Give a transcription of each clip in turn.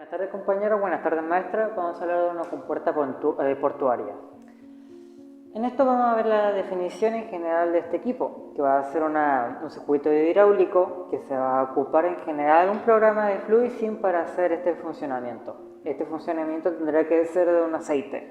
Buenas tardes compañeros, buenas tardes maestra. Vamos a hablar de una compuerta portuaria. En esto vamos a ver la definición en general de este equipo, que va a ser un circuito hidráulico que se va a ocupar en general un programa de FluiSim para hacer este funcionamiento. Este funcionamiento tendrá que ser de un aceite.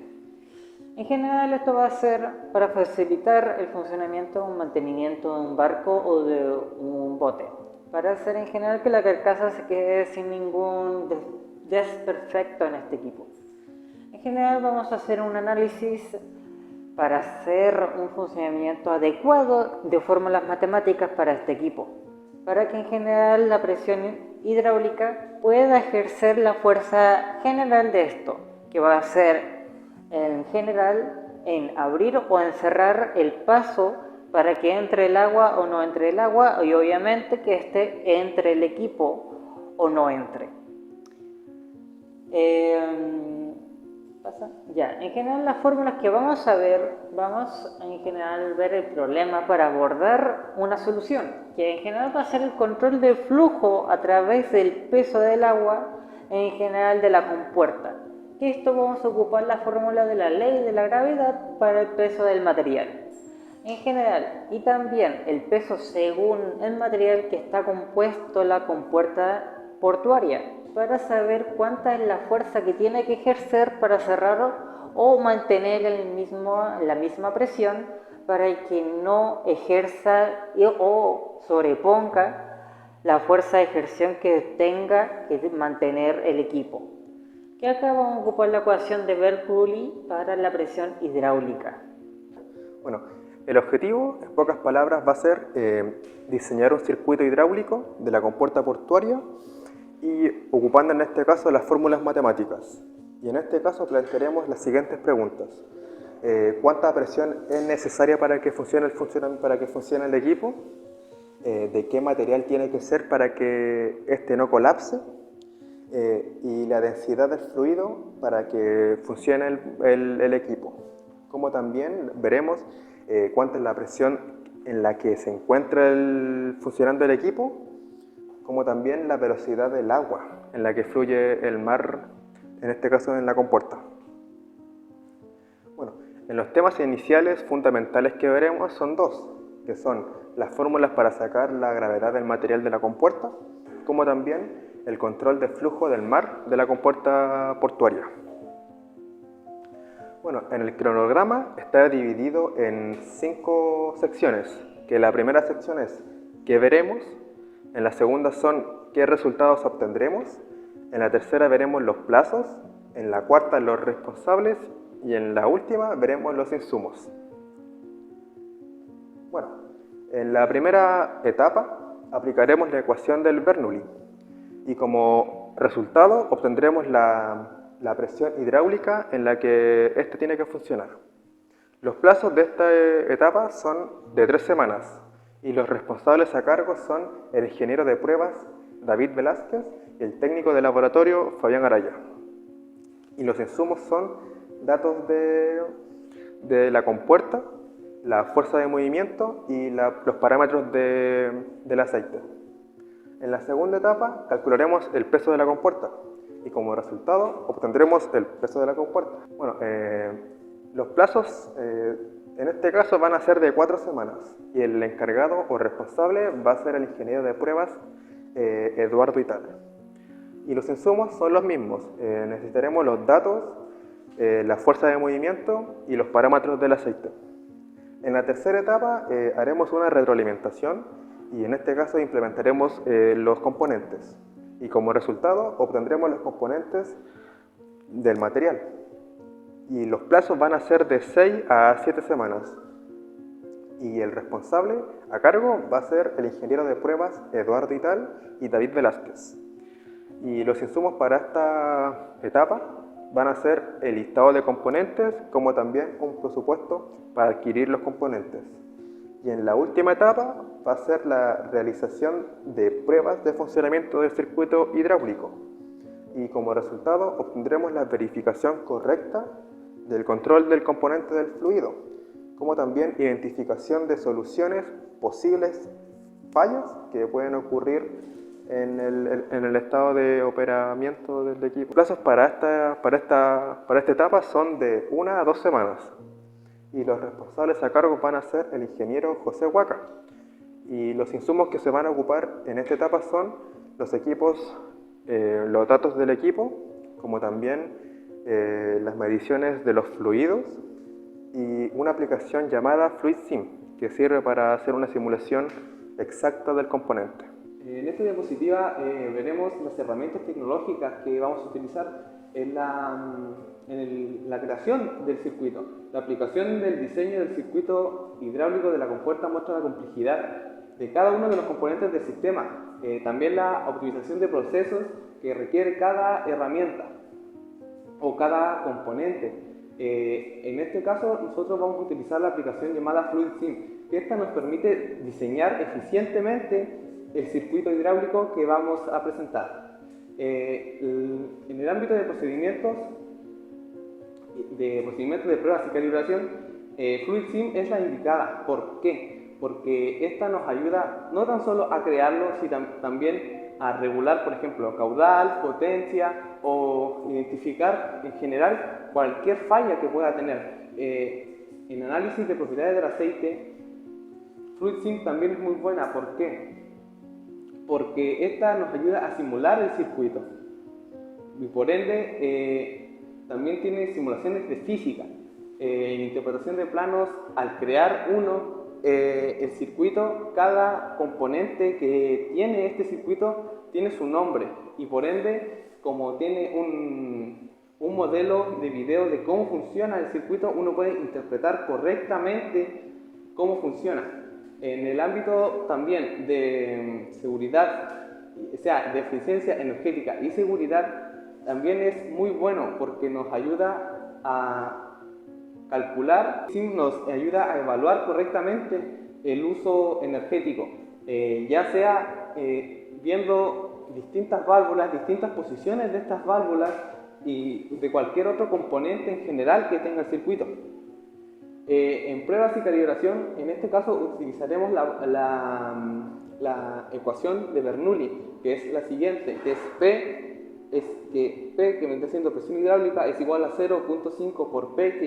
En general esto va a ser para facilitar el funcionamiento o mantenimiento de un barco o de un bote, para hacer en general que la carcasa se quede sin ningún desperfecto en este equipo. En general vamos a hacer un análisis para hacer un funcionamiento adecuado de fórmulas matemáticas para este equipo, para que en general la presión hidráulica pueda ejercer la fuerza general de esto, que va a ser en general en abrir o en cerrar el paso para que entre el agua o no entre el agua, y obviamente que este entre el equipo o no entre. En general las fórmulas que vamos a ver, vamos en general ver el problema para abordar una solución, que en general va a ser el control del flujo a través del peso del agua en general de la compuerta. Que esto vamos a ocupar la fórmula de la ley de la gravedad para el peso del material en general, y también el peso según el material que está compuesto la compuerta portuaria, para saber cuánta es la fuerza que tiene que ejercer para cerrar o mantener la misma presión, para que no ejerza o sobreponga la fuerza de ejerción que tenga que mantener el equipo. Que acá vamos a ocupar la ecuación de Bernoulli para la presión hidráulica. Bueno, el objetivo, en pocas palabras, va a ser diseñar un circuito hidráulico de la compuerta portuaria y ocupando en este caso las fórmulas matemáticas. Y en este caso plantearemos las siguientes preguntas. ¿Cuánta presión es necesaria para que funcione el equipo? ¿De qué material tiene que ser para que este no colapse? Y la densidad del fluido para que funcione el equipo. Como también veremos cuánta es la presión en la que se encuentra funcionando el equipo, como también la velocidad del agua en la que fluye el mar, en este caso en la compuerta. Bueno, en los temas iniciales fundamentales que veremos son dos, que son las fórmulas para sacar la gravedad del material de la compuerta, como también el control de flujo del mar de la compuerta portuaria. Bueno, en el cronograma está dividido en 5 secciones, que la primera sección es ¿qué veremos? En la segunda son ¿qué resultados obtendremos? En la tercera veremos los plazos, en la cuarta los responsables y en la última veremos los insumos. Bueno, en la primera etapa aplicaremos la ecuación del Bernoulli y como resultado obtendremos la presión hidráulica en la que éste tiene que funcionar. Los plazos de esta etapa son de 3 semanas y los responsables a cargo son el ingeniero de pruebas David Velázquez y el técnico de laboratorio Fabián Araya. Y los insumos son datos de la compuerta, la fuerza de movimiento y los parámetros del aceite. En la segunda etapa calcularemos el peso de la compuerta y como resultado obtendremos el peso de la compuerta. Bueno, los plazos en este caso van a ser de 4 semanas y el encargado o responsable va a ser el ingeniero de pruebas Eduardo Itala. Y los insumos son los mismos, necesitaremos los datos, la fuerza de movimiento y los parámetros del aceite. En la tercera etapa haremos una retroalimentación y en este caso implementaremos los componentes y como resultado obtendremos los componentes del material. Y los plazos van a ser de 6 a 7 semanas. Y el responsable a cargo va a ser el ingeniero de pruebas Eduardo Ital y David Velázquez. Y los insumos para esta etapa van a ser el listado de componentes, como también un presupuesto para adquirir los componentes. Y en la última etapa va a ser la realización de pruebas de funcionamiento del circuito hidráulico. Y como resultado obtendremos la verificación correcta del control del componente del fluido, como también identificación de soluciones posibles fallos que pueden ocurrir en el estado de operamiento del equipo. Los plazos para esta etapa son de 1 a 2 semanas y los responsables a cargo van a ser el ingeniero José Huaca. Y los insumos que se van a ocupar en esta etapa son los equipos, los datos del equipo, como también las mediciones de los fluidos y una aplicación llamada FluidSim, que sirve para hacer una simulación exacta del componente. En esta diapositiva veremos las herramientas tecnológicas que vamos a utilizar en la creación del circuito. La aplicación del diseño del circuito hidráulico de la compuerta muestra la complejidad de cada uno de los componentes del sistema, también la optimización de procesos que requiere cada herramienta o cada componente. En este caso nosotros vamos a utilizar la aplicación llamada FluidSim, que esta nos permite diseñar eficientemente el circuito hidráulico que vamos a presentar. En el ámbito de procedimientos de pruebas y calibración, FluidSim es la indicada. ¿Por qué? Porque esta nos ayuda no tan solo a crearlo, sino también a regular, por ejemplo, caudal, potencia o identificar en general cualquier falla que pueda tener. En análisis de propiedades del aceite, FluidSim también es muy buena. ¿Por qué? Porque esta nos ayuda a simular el circuito y por ende también tiene simulaciones de física, interpretación de planos. Al crear el circuito, cada componente que tiene este circuito tiene su nombre y por ende, como tiene un modelo de video de cómo funciona el circuito, uno puede interpretar correctamente cómo funciona. En el ámbito también de seguridad, o sea, de eficiencia energética y seguridad, también es muy bueno porque nos ayuda a calcular, nos ayuda a evaluar correctamente el uso energético, ya sea viendo distintas válvulas, distintas posiciones de estas válvulas y de cualquier otro componente en general que tenga el circuito. En pruebas y calibración, en este caso utilizaremos la ecuación de Bernoulli, que es la siguiente, que es P, que vendría siendo presión hidráulica, es igual a 0.5 por P,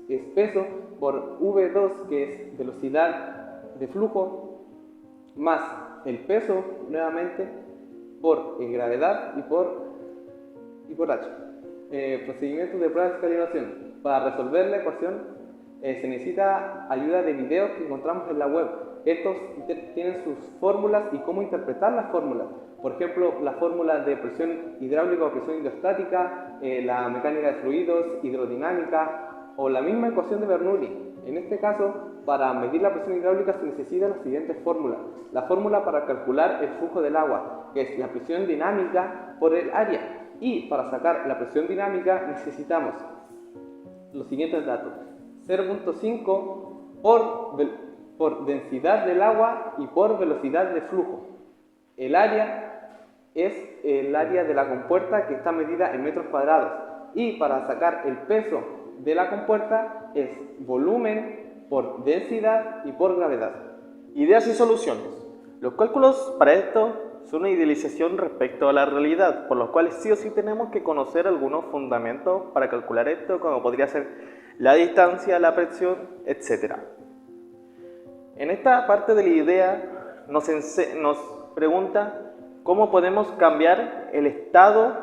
que es peso, por V2, que es velocidad de flujo, más el peso, nuevamente, por gravedad y por H. Procedimientos de pruebas y calibración. Para resolver la ecuación, se necesita ayuda de videos que encontramos en la web. Estos tienen sus fórmulas y cómo interpretar las fórmulas. Por ejemplo, la fórmula de presión hidráulica o presión hidrostática, la mecánica de fluidos, hidrodinámica o la misma ecuación de Bernoulli. En este caso, para medir la presión hidráulica se necesitan las siguientes fórmulas. La fórmula para calcular el flujo del agua, que es la presión dinámica por el área. Y para sacar la presión dinámica necesitamos los siguientes datos. 0.5 por densidad del agua y por velocidad de flujo. El área es el área de la compuerta que está medida en metros cuadrados. Y para sacar el peso de la compuerta es volumen por densidad y por gravedad. Ideas y soluciones. Los cálculos para esto son una idealización respecto a la realidad, por los cuales sí o sí tenemos que conocer algunos fundamentos para calcular esto, como podría ser la distancia, la presión, etc. En esta parte de la idea nos pregunta cómo podemos cambiar el estado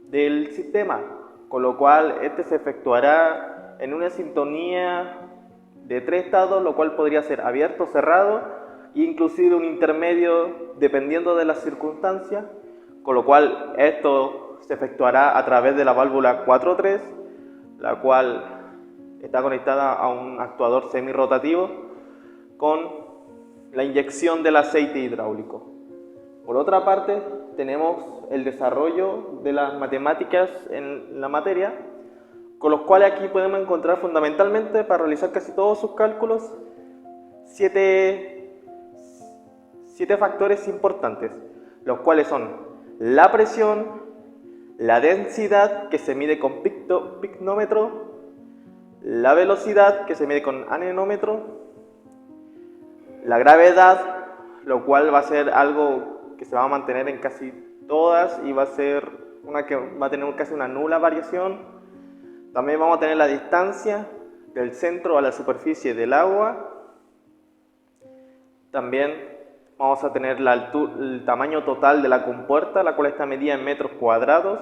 del sistema, con lo cual este se efectuará en una sintonía de 3 estados, lo cual podría ser abierto, cerrado e inclusive un intermedio dependiendo de las circunstancias, con lo cual esto se efectuará a través de la válvula 4.3, la cual está conectada a un actuador semirrotativo con la inyección del aceite hidráulico. Por otra parte, tenemos el desarrollo de las matemáticas en la materia, con los cuales aquí podemos encontrar fundamentalmente, para realizar casi todos sus cálculos, 7 factores importantes, los cuales son la presión, la densidad, que se mide con picnómetro, la velocidad, que se mide con anemómetro, la gravedad, lo cual va a ser algo que se va a mantener en casi todas y va a ser una que va a tener casi una nula variación. También vamos a tener la distancia del centro a la superficie del agua. También vamos a tener el tamaño total de la compuerta, la cual está medida en metros cuadrados.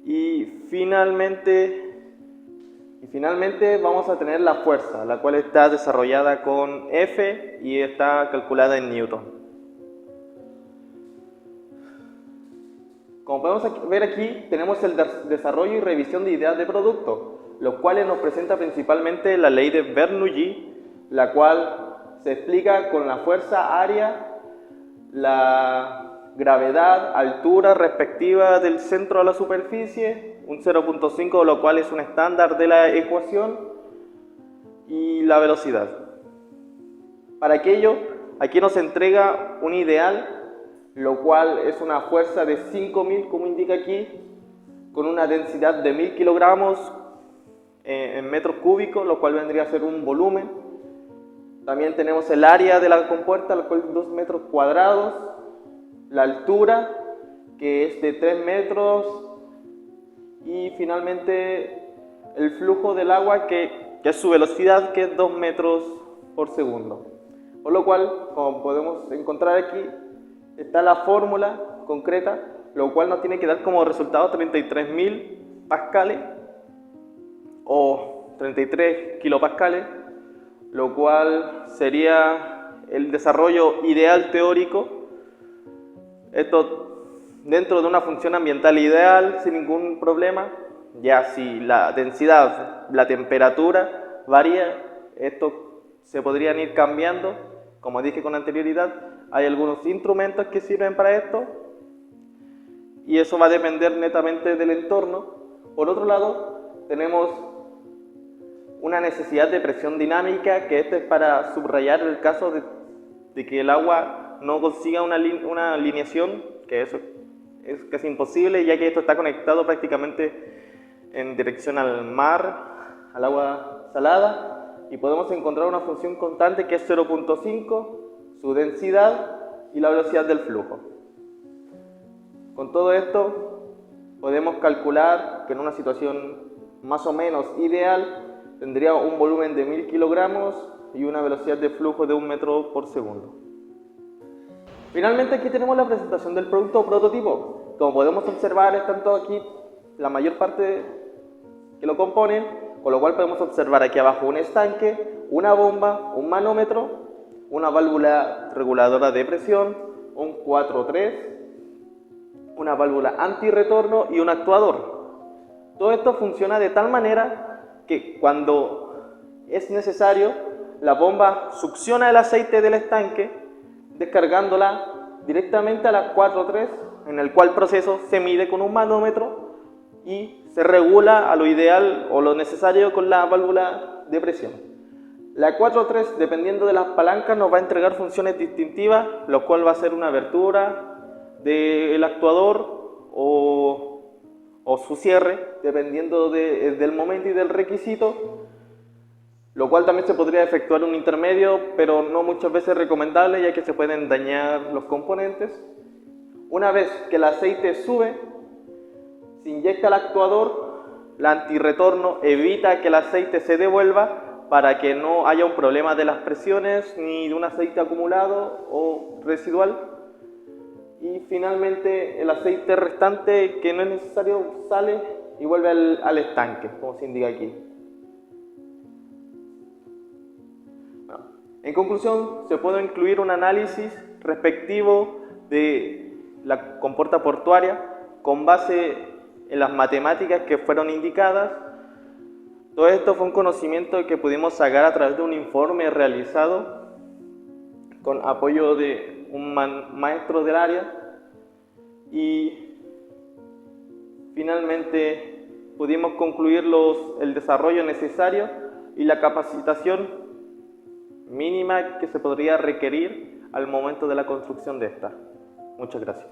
Y finalmente vamos a tener la fuerza, la cual está desarrollada con F y está calculada en Newton. Como podemos ver aquí, tenemos el desarrollo y revisión de ideas de producto, los cuales nos presenta principalmente la ley de Bernoulli, la cual se explica con la fuerza, área, la gravedad, altura respectiva del centro a la superficie, un 0.5, lo cual es un estándar de la ecuación, y la velocidad. Para aquello, aquí nos entrega un ideal, lo cual es una fuerza de 5.000, como indica aquí, con una densidad de 1.000 kilogramos en metros cúbicos, lo cual vendría a ser un volumen. También tenemos el área de la compuerta, lo cual es 2 metros cuadrados, la altura, que es de 3 metros, y finalmente el flujo del agua, que es su velocidad, que es 2 metros por segundo. Por lo cual, como podemos encontrar aquí, está la fórmula concreta, lo cual nos tiene que dar como resultado 33.000 pascales o 33 kilopascales, lo cual sería el desarrollo ideal teórico. Esto dentro de una función ambiental ideal, sin ningún problema. Ya si la densidad, la temperatura varía, esto se podrían ir cambiando. Como dije con anterioridad, hay algunos instrumentos que sirven para esto y eso va a depender netamente del entorno. Por otro lado, tenemos una necesidad de presión dinámica, que esto es para subrayar el caso de que el agua no consiga una alineación, que eso es casi imposible, ya que esto está conectado prácticamente en dirección al mar, al agua salada, y podemos encontrar una función constante que es 0.5, su densidad y la velocidad del flujo. Con todo esto podemos calcular que en una situación más o menos ideal tendría un volumen de 1.000 kilogramos y una velocidad de flujo de 1 metro por segundo. Finalmente aquí tenemos la presentación del producto o prototipo. Como podemos observar, están todos aquí, la mayor parte que lo componen, con lo cual podemos observar aquí abajo un estanque, una bomba, un manómetro, una válvula reguladora de presión, un 4-3, una válvula antirretorno y un actuador. Todo esto funciona de tal manera que cuando es necesario, la bomba succiona el aceite del estanque, descargándola directamente a la 4-3, en el cual proceso se mide con un manómetro y se regula a lo ideal o lo necesario con la válvula de presión. La 4-3, dependiendo de las palancas, nos va a entregar funciones distintivas, lo cual va a ser una abertura del actuador o su cierre, dependiendo del momento y del requisito, lo cual también se podría efectuar un intermedio, pero no muchas veces recomendable, ya que se pueden dañar los componentes. Una vez que el aceite sube, se inyecta al actuador, el antirretorno evita que el aceite se devuelva para que no haya un problema de las presiones ni de un aceite acumulado o residual. Y finalmente el aceite restante que no es necesario sale y vuelve al estanque, como se indica aquí. Bueno, en conclusión, se puede incluir un análisis respectivo de la compuerta portuaria con base en las matemáticas que fueron indicadas. Todo esto fue un conocimiento que pudimos sacar a través de un informe realizado con apoyo de un maestro del área y finalmente pudimos concluir el desarrollo necesario y la capacitación mínima que se podría requerir al momento de la construcción de esta. Muchas gracias.